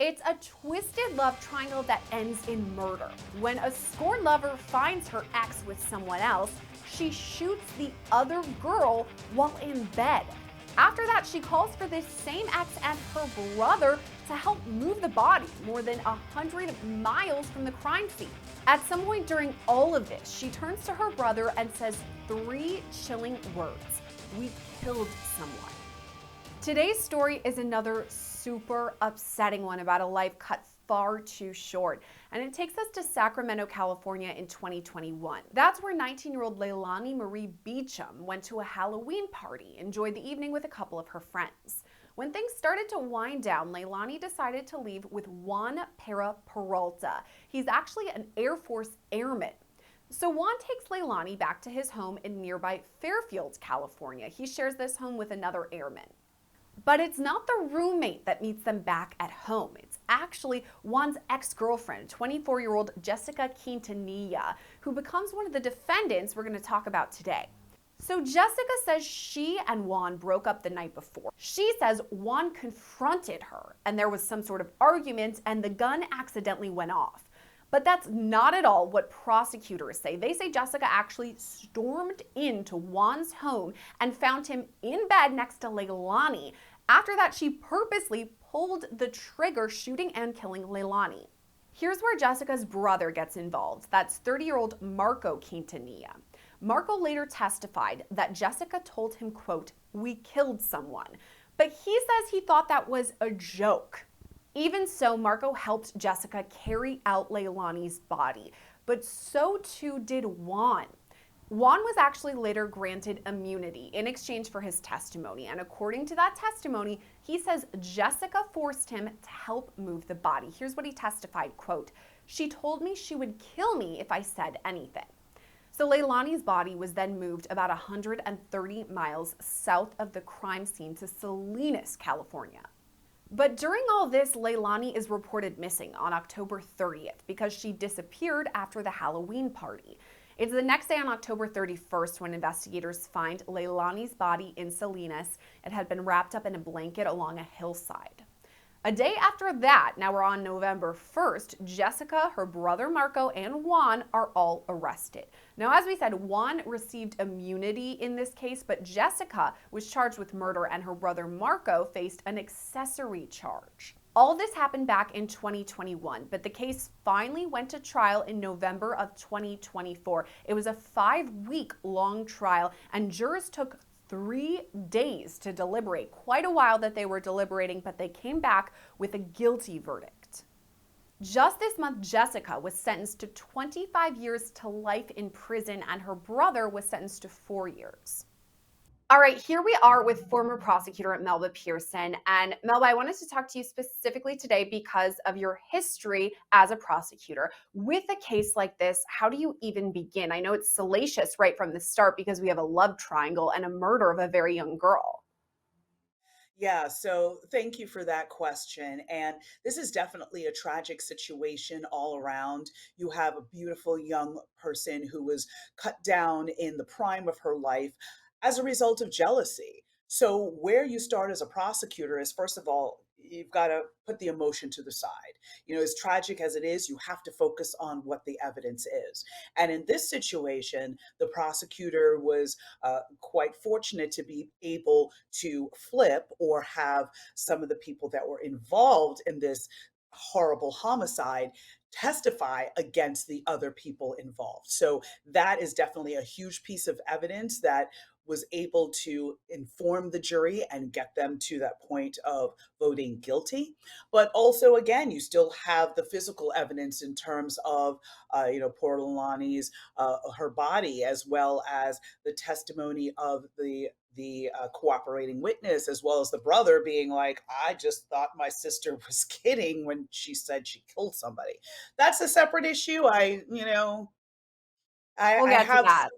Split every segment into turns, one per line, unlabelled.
It's a twisted love triangle that ends in murder. When a scorned lover finds her ex with someone else, she shoots the other girl while in bed. After that, she calls for this same ex and her brother to help move the body more than 100 miles from the crime scene. At some point during all of this, she turns to her brother and says three chilling words: "We killed someone." Today's story is another super upsetting one about a life cut far too short, and it takes us to Sacramento, California in 2021. That's where 19-year-old Leilani Mari Beauchamp went to a Halloween party, enjoyed the evening with a couple of her friends. When things started to wind down, Leilani decided to leave with Juan Peralta. He's actually an Air Force airman. So Juan takes Leilani back to his home in nearby Fairfield, California. He shares this home with another airman. But it's not the roommate that meets them back at home. It's actually Juan's ex-girlfriend, 24-year-old Jessica Quintanilla, who becomes one of the defendants we're going to talk about today. So Jessica says she and Juan broke up the night before. She says Juan confronted her and there was some sort of argument and the gun accidentally went off. But that's not at all what prosecutors say. They say Jessica actually stormed into Juan's home and found him in bed next to Leilani. After that, she purposely pulled the trigger, shooting and killing Leilani. Here's where Jessica's brother gets involved. That's 30-year-old Marco Quintanilla. Marco later testified that Jessica told him, quote, "We killed someone." But he says he thought that was a joke. Even so, Marco helped Jessica carry out Leilani's body, but so too did Juan. Juan was actually later granted immunity in exchange for his testimony, and according to that testimony, he says Jessica forced him to help move the body. Here's what he testified, quote, "She told me she would kill me if I said anything." So Leilani's body was then moved about 130 miles south of the crime scene to Salinas, California. But during all this, Leilani is reported missing on October 30th because she disappeared after the Halloween party. It's the next day on October 31st when investigators find Leilani's body in Salinas. It had been wrapped up in a blanket along a hillside. A day after that, now we're on November 1st, Jessica, her brother Marco, and Juan are all arrested. Now, as we said, Juan received immunity in this case, but Jessica was charged with murder and her brother Marco faced an accessory charge. All this happened back in 2021, but the case finally went to trial in November of 2024. It was a 5-week-long trial, and jurors took 3 days to deliberate. Quite a while that they were deliberating, but they came back with a guilty verdict. Just this month, Jessica was sentenced to 25 years to life in prison, and her brother was sentenced to 4 years. All right, here we are with former prosecutor Melba Pearson. And Melba, I wanted to talk to you specifically today because of your history as a prosecutor. With a case like this, how do you even begin? I know it's salacious right from the start because we have a love triangle and a murder of a very young girl.
Yeah, so thank you for that question. And this is definitely a tragic situation all around. You have a beautiful young person who was cut down in the prime of her life as a result of jealousy. So, where you start as a prosecutor is, first of all, you've got to put the emotion to the side. As tragic as it is, you have to focus on what the evidence is. And in this situation, the prosecutor was quite fortunate to be able to flip or have some of the people that were involved in this horrible homicide testify against the other people involved. So that is definitely a huge piece of evidence that was able to inform the jury and get them to that point of voting guilty. But also, again, you still have the physical evidence in terms of, poor Lilani's her body, as well as the testimony of the cooperating witness, as well as the brother being like, "I just thought my sister was kidding when she said she killed somebody." That's a separate issue. I,
We'll
I
get to
have,
that.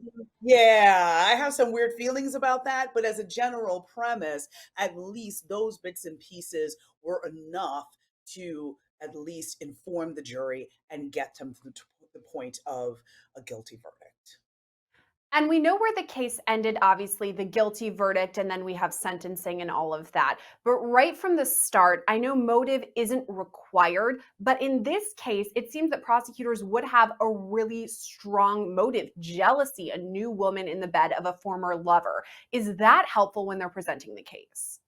yeah, I have some weird feelings about that. But as a general premise, at least those bits and pieces were enough to at least inform the jury and get them to the point of a guilty verdict.
And we know where the case ended, obviously, the guilty verdict, and then we have sentencing and all of that. But right from the start, I know motive isn't required, but in this case, it seems that prosecutors would have a really strong motive jealousy, a new woman in the bed of a former lover. Is that helpful when they're presenting the case?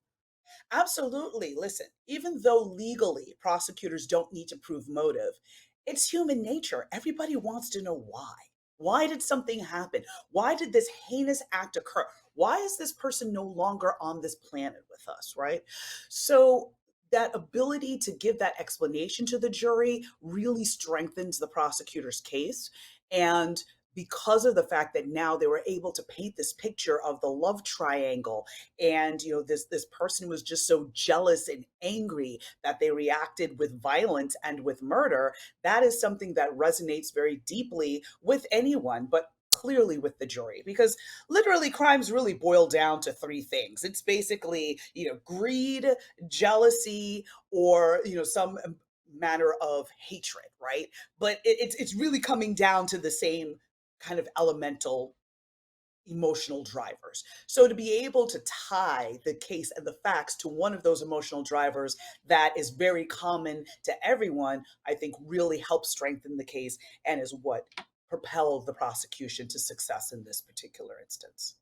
Absolutely. Listen, even though legally prosecutors don't need to prove motive, it's human nature. Everybody wants to know why. Why did something happen? Why did this heinous act occur? Why is this person no longer on this planet with us, right? So, that ability to give that explanation to the jury really strengthens the prosecutor's case. And because of the fact that now they were able to paint this picture of the love triangle, and this person was just so jealous and angry that they reacted with violence and with murder, that is something that resonates very deeply with anyone, but clearly with the jury, because literally crimes really boil down to three things. It's basically greed, jealousy, or some manner of hatred, right? But it's really coming down to the same kind of elemental emotional drivers. So to be able to tie the case and the facts to one of those emotional drivers that is very common to everyone, I think really helps strengthen the case and is what propelled the prosecution to success in this particular instance.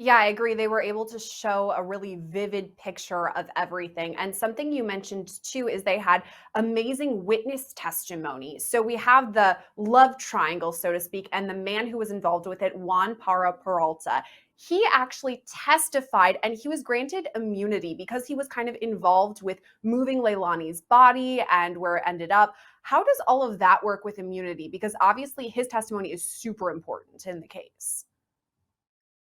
Yeah, I agree. They were able to show a really vivid picture of everything. And something you mentioned too is they had amazing witness testimony. So we have the love triangle, so to speak, and the man who was involved with it, Juan Para Peralta. He actually testified and he was granted immunity because he was kind of involved with moving Leilani's body and where it ended up. How does all of that work with immunity? Because obviously his testimony is super important in the case.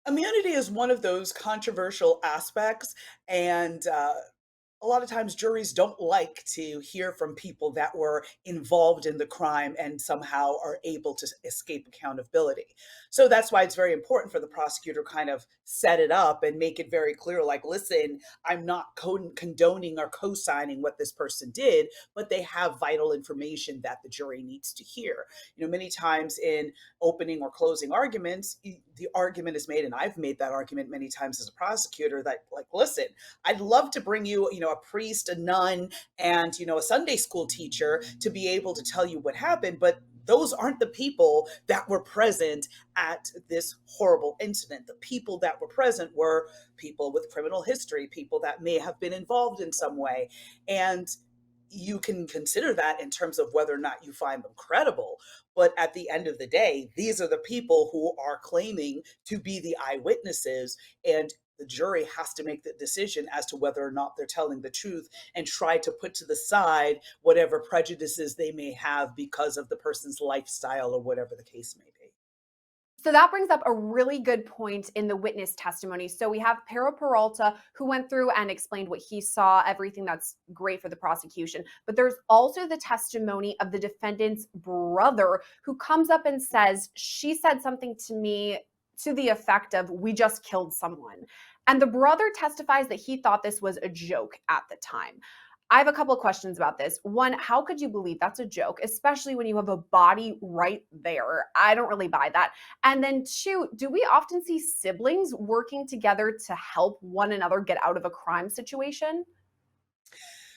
Immunity is one of those controversial aspects, and a lot of times juries don't like to hear from people that were involved in the crime and somehow are able to escape accountability. So that's why it's very important for the prosecutor kind of set it up and make it very clear, like, listen, I'm not condoning or co-signing what this person did, but they have vital information that the jury needs to hear. Many times in opening or closing arguments, the argument is made, and I've made that argument many times as a prosecutor, that, like, listen, I'd love to bring you, a priest, a nun, and, a Sunday school teacher to be able to tell you what happened, but those aren't the people that were present at this horrible incident. The people that were present were people with criminal history, people that may have been involved in some way. And you can consider that in terms of whether or not you find them credible. But at the end of the day, these are the people who are claiming to be the eyewitnesses. And the jury has to make the decision as to whether or not they're telling the truth and try to put to the side whatever prejudices they may have because of the person's lifestyle or whatever the case may be.
So that brings up a really good point in the witness testimony. So we have Pero Peralta who went through and explained what he saw, everything that's great for the prosecution. But there's also the testimony of the defendant's brother who comes up and says, she said something to me to the effect of, we just killed someone. And the brother testifies that he thought this was a joke at the time. I have a couple of questions about this. One, how could you believe that's a joke, especially when you have a body right there? I don't really buy that. And then two, do we often see siblings working together to help one another get out of a crime situation?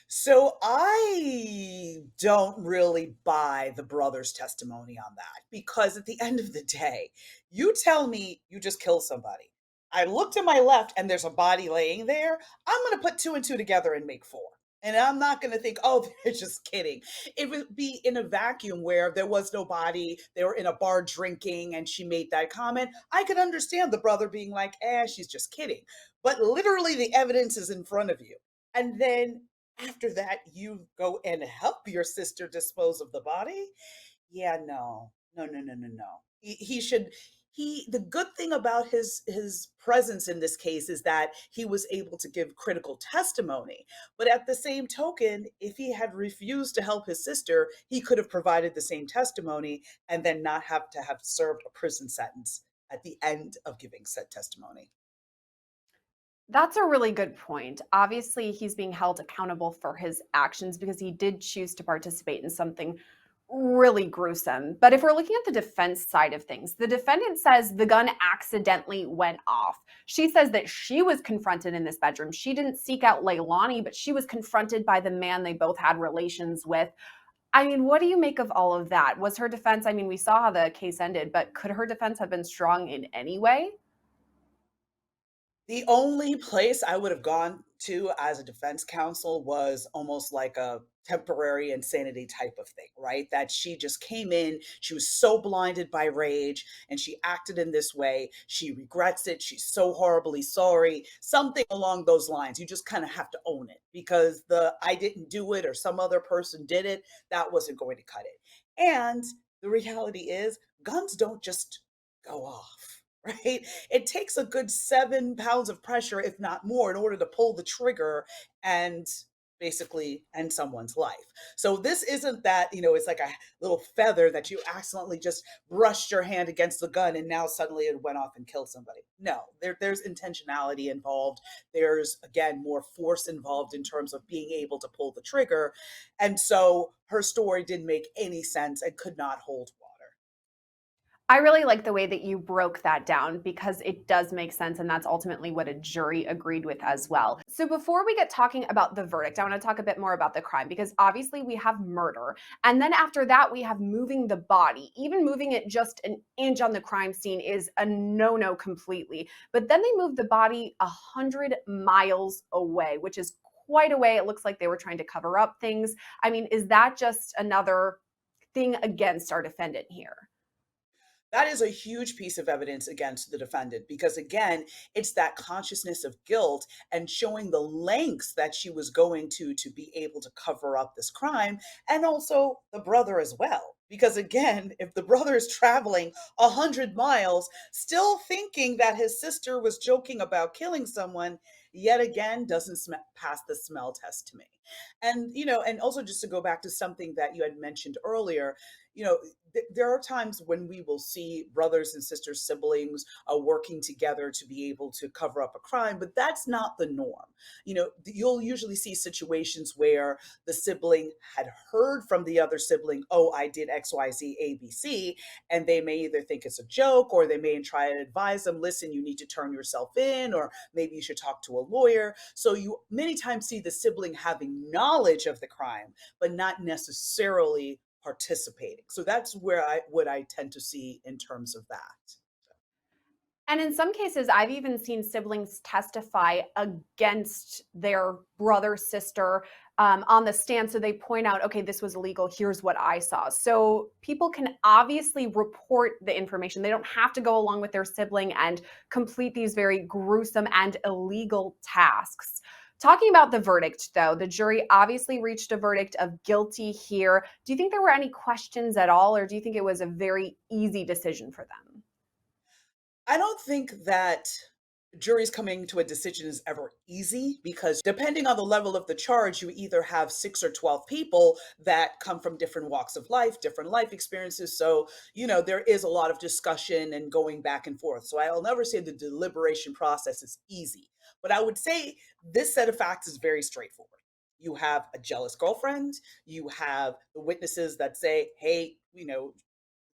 So I don't really buy the brother's testimony on that, because at the end of the day, you tell me you just killed somebody. I look to my left and there's a body laying there. I'm going to put two and two together and make four. And I'm not going to think, oh, they're just kidding. It would be in a vacuum where there was no body. They were in a bar drinking and she made that comment. I could understand the brother being like, she's just kidding. But literally, the evidence is in front of you. And then after that, you go and help your sister dispose of the body? Yeah, no. No, no, no, no, no. He should the good thing about his presence in this case is that he was able to give critical testimony. But at the same token, if he had refused to help his sister, he could have provided the same testimony and then not have to have served a prison sentence at the end of giving said testimony.
That's a really good point. Obviously, he's being held accountable for his actions because he did choose to participate in something really gruesome. But if we're looking at the defense side of things, the defendant says the gun accidentally went off. She says that she was confronted in this bedroom. She didn't seek out Leilani, but she was confronted by the man they both had relations with. I mean, what do you make of all of that? Was her defense, I mean, we saw how the case ended, but could her defense have been strong in any way?
The only place I would have gone to as a defense counsel was almost like a temporary insanity type of thing, right? That she just came in, she was so blinded by rage, and she acted in this way. She regrets it. She's so horribly sorry. Something along those lines. You just kind of have to own it because the I didn't do it or some other person did it, that wasn't going to cut it. And the reality is, guns don't just go off. Right? It takes a good 7 pounds of pressure, if not more, in order to pull the trigger and basically end someone's life. So this isn't that, it's like a little feather that you accidentally just brushed your hand against the gun and now suddenly it went off and killed somebody. No, there's intentionality involved. There's, again, more force involved in terms of being able to pull the trigger. And so her story didn't make any sense and could not hold water.
I really like the way that you broke that down because it does make sense, and that's ultimately what a jury agreed with as well. So, before we get talking about the verdict, I want to talk a bit more about the crime because obviously we have murder. And then after that, we have moving the body. Even moving it just an inch on the crime scene is a no no completely. But then they moved the body 100 miles away, which is quite a way. It looks like they were trying to cover up things. I mean, is that just another thing against our defendant here?
That is a huge piece of evidence against the defendant because, again, it's that consciousness of guilt and showing the lengths that she was going to be able to cover up this crime, and also the brother as well. Because, again, if the brother is traveling 100 miles, still thinking that his sister was joking about killing someone, yet again, doesn't pass the smell test to me. And also just to go back to something that you had mentioned earlier, you know, there are times when we will see brothers and sisters, siblings working together to be able to cover up a crime, but that's not the norm. You'll usually see situations where the sibling had heard from the other sibling, oh, I did XYZ, ABC, and they may either think it's a joke or they may try to advise them, listen, you need to turn yourself in, or maybe you should talk to a lawyer. So you many times see the sibling having knowledge of the crime, but not necessarily participating. So that's where I tend to see in terms of that.
And in some cases, I've even seen siblings testify against their brother, sister on the stand. So they point out, okay, this was illegal. Here's what I saw. So people can obviously report the information. They don't have to go along with their sibling and complete these very gruesome and illegal tasks. Talking about the verdict, though, the jury obviously reached a verdict of guilty here. Do you think there were any questions at all, or do you think it was a very easy decision for them?
I don't think that juries coming to a decision is ever easy because depending on the level of the charge, you either have 6 or 12 people that come from different walks of life, different life experiences. So, there is a lot of discussion and going back and forth. So I'll never say the deliberation process is easy, but I would say this set of facts is very straightforward. You have a jealous girlfriend, you have the witnesses that say, hey,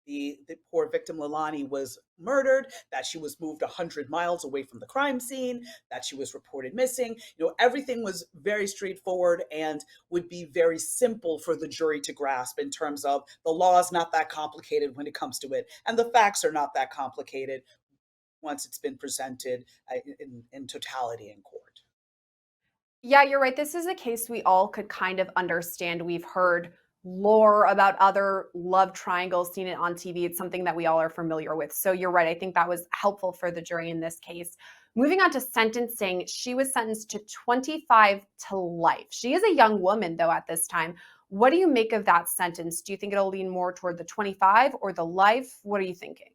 the poor victim Leilani was murdered, that she was moved 100 miles away from the crime scene, that she was reported missing. Everything was very straightforward and would be very simple for the jury to grasp in terms of the law is not that complicated when it comes to it, and the facts are not that complicated once it's been presented in totality in court.
Yeah, you're right. This is a case we all could kind of understand. We've heard lore about other love triangles, seen it on TV. It's something that we all are familiar with. So you're right. I think that was helpful for the jury in this case. Moving on to sentencing, she was sentenced to 25 to life. She is a young woman, though, at this time. What do you make of that sentence? Do you think it'll lean more toward the 25 or the life? What are you thinking?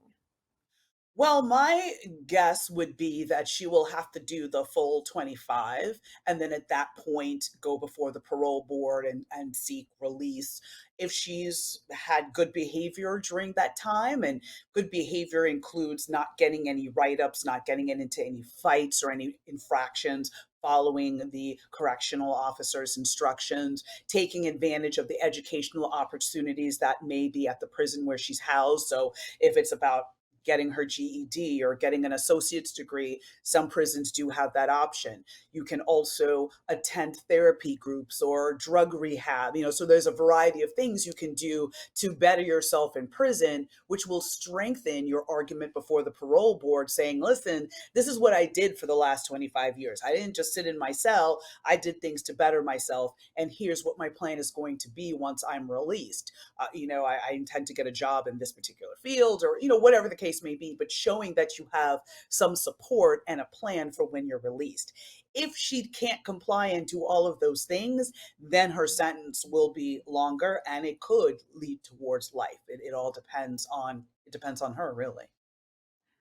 Well, my guess would be that she will have to do the full 25 and then at that point go before the parole board and seek release. If she's had good behavior during that time, and good behavior includes not getting any write ups, not getting into any fights or any infractions, following the correctional officer's instructions, taking advantage of the educational opportunities that may be at the prison where she's housed. So if it's about getting her GED or getting an associate's degree, some prisons do have that option. You can also attend therapy groups or drug rehab, so there's a variety of things you can do to better yourself in prison, which will strengthen your argument before the parole board saying, listen, this is what I did for the last 25 years. I didn't just sit in my cell. I did things to better myself. And here's what my plan is going to be once I'm released. I intend to get a job in this particular field, or, whatever the case may be, but showing that you have some support and a plan for when you're released. If she can't comply and do all of those things, then her sentence will be longer and it could lead towards life. It all depends on her, really.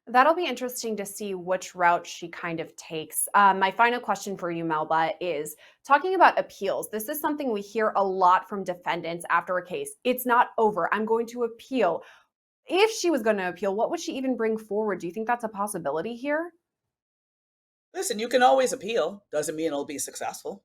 That'll be interesting to see which route she kind of takes. My final question for you, Melba, is talking about appeals. This is something we hear a lot from defendants after a case. It's not over. I'm going to appeal. If she was going to appeal, what would she even bring forward? Do you think that's a possibility here?
Listen, you can always appeal. Doesn't mean it'll be successful.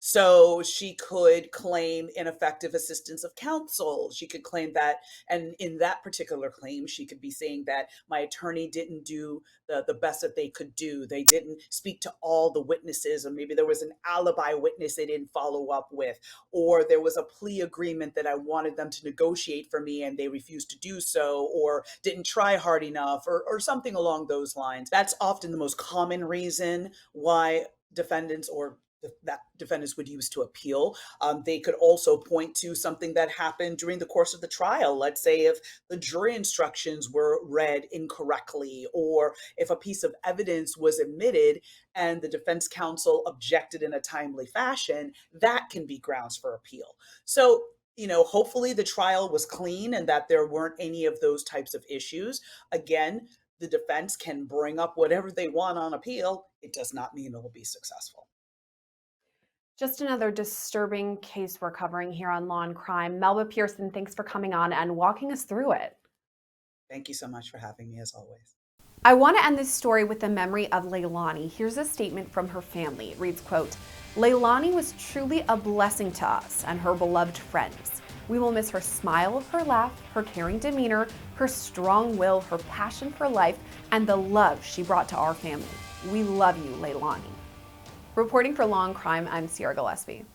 So she could claim ineffective assistance of counsel. She could claim that, and in that particular claim, she could be saying that my attorney didn't do the best that they could do. They didn't speak to all the witnesses, or maybe there was an alibi witness they didn't follow up with, or there was a plea agreement that I wanted them to negotiate for me and they refused to do so, or didn't try hard enough, or something along those lines. That's often the most common reason why defendants or that defendants would use to appeal. They could also point to something that happened during the course of the trial. Let's say if the jury instructions were read incorrectly, or if a piece of evidence was admitted and the defense counsel objected in a timely fashion, that can be grounds for appeal. So, hopefully the trial was clean and that there weren't any of those types of issues. Again, the defense can bring up whatever they want on appeal. It does not mean it will be successful.
Just another disturbing case we're covering here on Law and Crime. Melba Pearson, thanks for coming on and walking us through it.
Thank you so much for having me, as always.
I want to end this story with the memory of Leilani. Here's a statement from her family. It reads, quote, Leilani was truly a blessing to us and her beloved friends. We will miss her smile, her laugh, her caring demeanor, her strong will, her passion for life, and the love she brought to our family. We love you, Leilani. Reporting for Law and Crime, I'm Sierra Gillespie.